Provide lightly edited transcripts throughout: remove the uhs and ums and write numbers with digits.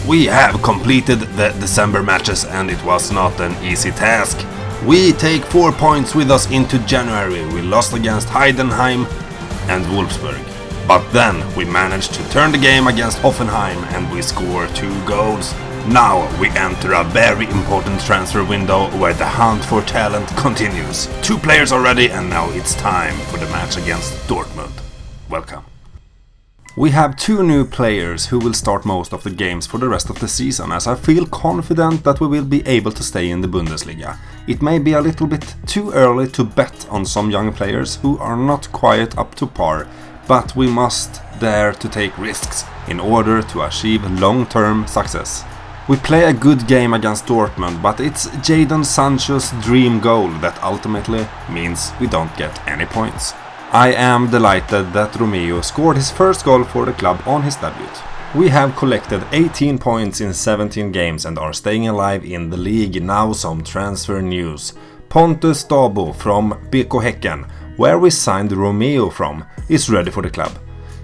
We have completed the December matches and it was not an easy task. We take 4 points with us into January. We lost against Heidenheim and Wolfsburg. But then we managed to turn the game against Hoffenheim and we score 2 goals. Now we enter a very important transfer window where the hunt for talent continues. 2 players are ready and now it's time for the match against Dortmund. Welcome. We have 2 new players who will start most of the games for the rest of the season, as I feel confident that we will be able to stay in the Bundesliga. It may be a little bit too early to bet on some young players who are not quite up to par, but we must dare to take risks in order to achieve long-term success. We play a good game against Dortmund, but it's Jadon Sancho's dream goal that ultimately means we don't get any points. I am delighted that Romeo scored his first goal for the club on his debut. We have collected 18 points in 17 games and are staying alive in the league. Now some transfer news. Pontus Dahbo from BK Häcken, where we signed Romeo from, is ready for the club.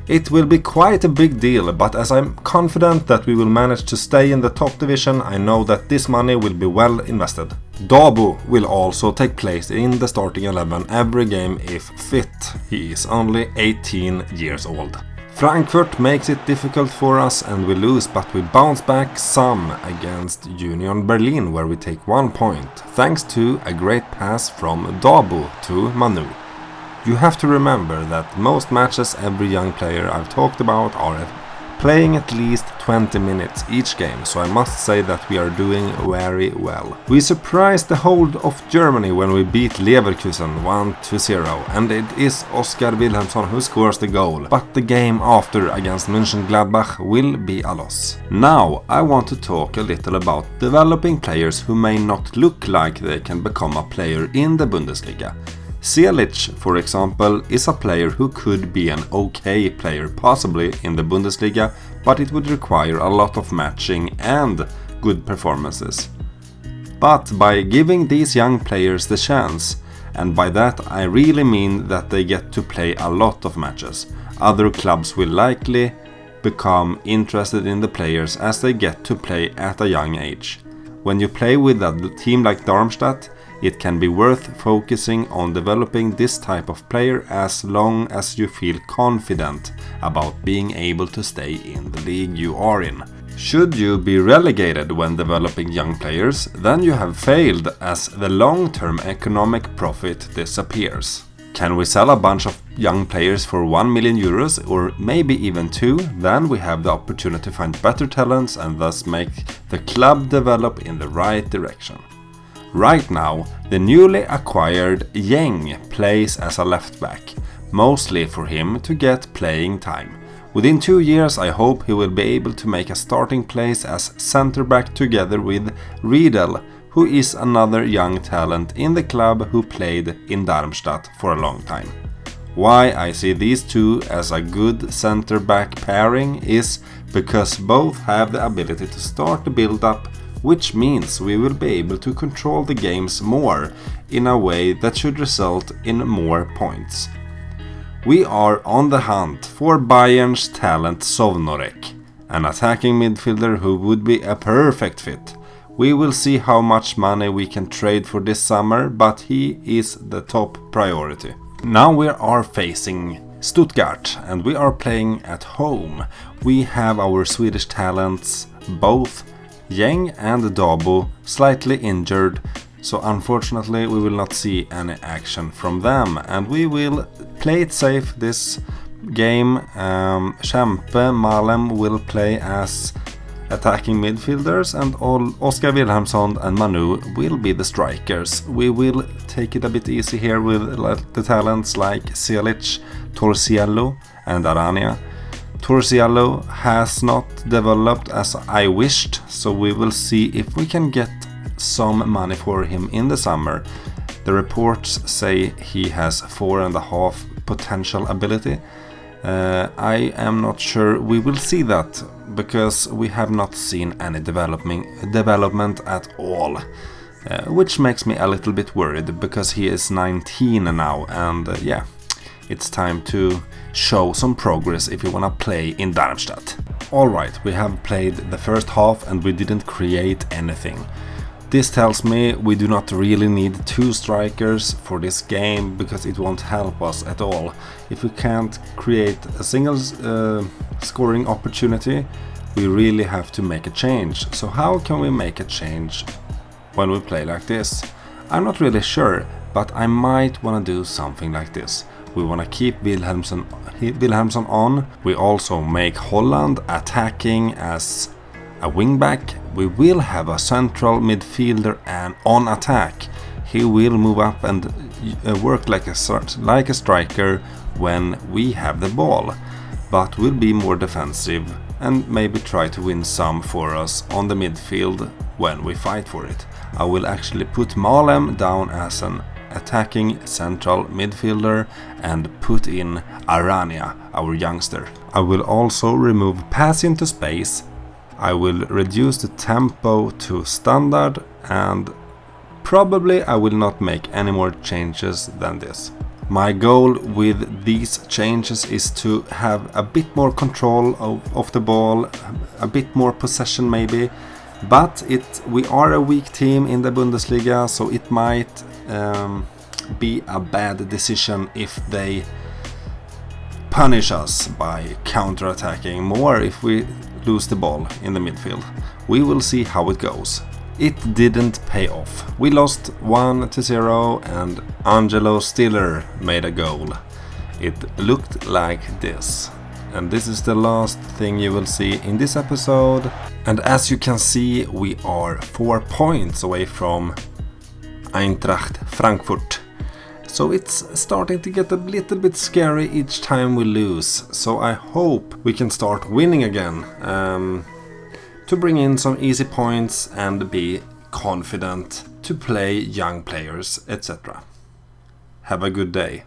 It will be quite a big deal, but as I'm confident that we will manage to stay in the top division, I know that this money will be well invested. Dahbo will also take place in the starting 11 every game if fit. He is only 18 years old. Frankfurt makes it difficult for us and we lose, but we bounce back some against Union Berlin, where we take 1 point, thanks to a great pass from Dahbo to Manu. You have to remember that most matches every young player I've talked about are playing at least 20 minutes each game, so I must say that we are doing very well. We surprised the whole of Germany when we beat Leverkusen 1-0, and it is VIlhelmsson who scores the goal, but the game after against Mönchengladbach will be a loss. Now I want to talk a little about developing players who may not look like they can become a player in the Bundesliga. Swedish, for example, is a player who could be an okay player possibly in the Bundesliga, but it would require a lot of matching and good performances. But by giving these young players the chance, and by that I really mean that they get to play a lot of matches, other clubs will likely become interested in the players as they get to play at a young age. When you play with a team like Darmstadt, it can be worth focusing on developing this type of player as long as you feel confident about being able to stay in the league you are in. Should you be relegated when developing young players, then you have failed, as the long-term economic profit disappears. Can we sell a bunch of young players for 1 million euros or maybe even 2, then we have the opportunity to find better talents and thus make the club develop in the right direction. Right now, the newly acquired Jeng plays as a left back, mostly for him to get playing time. Within 2 years I hope he will be able to make a starting place as centre back together with Riedel, who is another young talent in the club who played in Darmstadt for a long time. Why I see these two as a good centre back pairing is because both have the ability to start the build up, which means we will be able to control the games more in a way that should result in more points. We are on the hunt for Bayern's talent Sovnorek, an attacking midfielder who would be a perfect fit. We will see how much money we can trade for this summer, but he is the top priority. Now we are facing Stuttgart and we are playing at home. We have our Swedish talents, both Jeng and Dahbo, slightly injured, so unfortunately we will not see any action from them, and we will play it safe this game. Kempe, Malem will play as attacking midfielders and VIlhelmsson and Manu will be the strikers. We will take it a bit easy here with the talents like Selic, Torsiello and Arania. Torsiello has not developed as I wished, so we will see if we can get some money for him in the summer. The reports say he has 4.5 potential ability. I am not sure we will see that, because we have not seen any development at all. Which makes me a little bit worried, because he is 19 now and yeah, it's time to show some progress if you wanna play in Darmstadt. Alright, we have played the first half and we didn't create anything. This tells me we do not really need 2 strikers for this game because it won't help us at all. If we can't create a single scoring opportunity, we really have to make a change. So how can we make a change when we play like this? I'm not really sure, but I might want to do something like this. We want to keep VIlhelmsson on. We also make Holland attacking as a wingback. We will have a central midfielder and on attack. He will move up and work like a striker when we have the ball, but will be more defensive and maybe try to win some for us on the midfield when we fight for it. I will actually put Malem down as an attacking central midfielder and put in Arania, our youngster. I will also remove pass into space. I will reduce the tempo to standard, and probably I will not make any more changes than this. My goal with these changes is to have a bit more control of the ball, a bit more possession maybe, but we are a weak team in the Bundesliga, so it might be a bad decision if they punish us by counter-attacking more if we lose the ball in the midfield. We will see how it goes. It didn't pay off. We lost 1-0 and Angelo Stiller made a goal. It looked like this. And this is the last thing you will see in this episode. And as you can see, we are 4 points away from Eintracht Frankfurt. So it's starting to get a little bit scary each time we lose. So I hope we can start winning again to bring in some easy points and be confident to play young players, etc. Have a good day.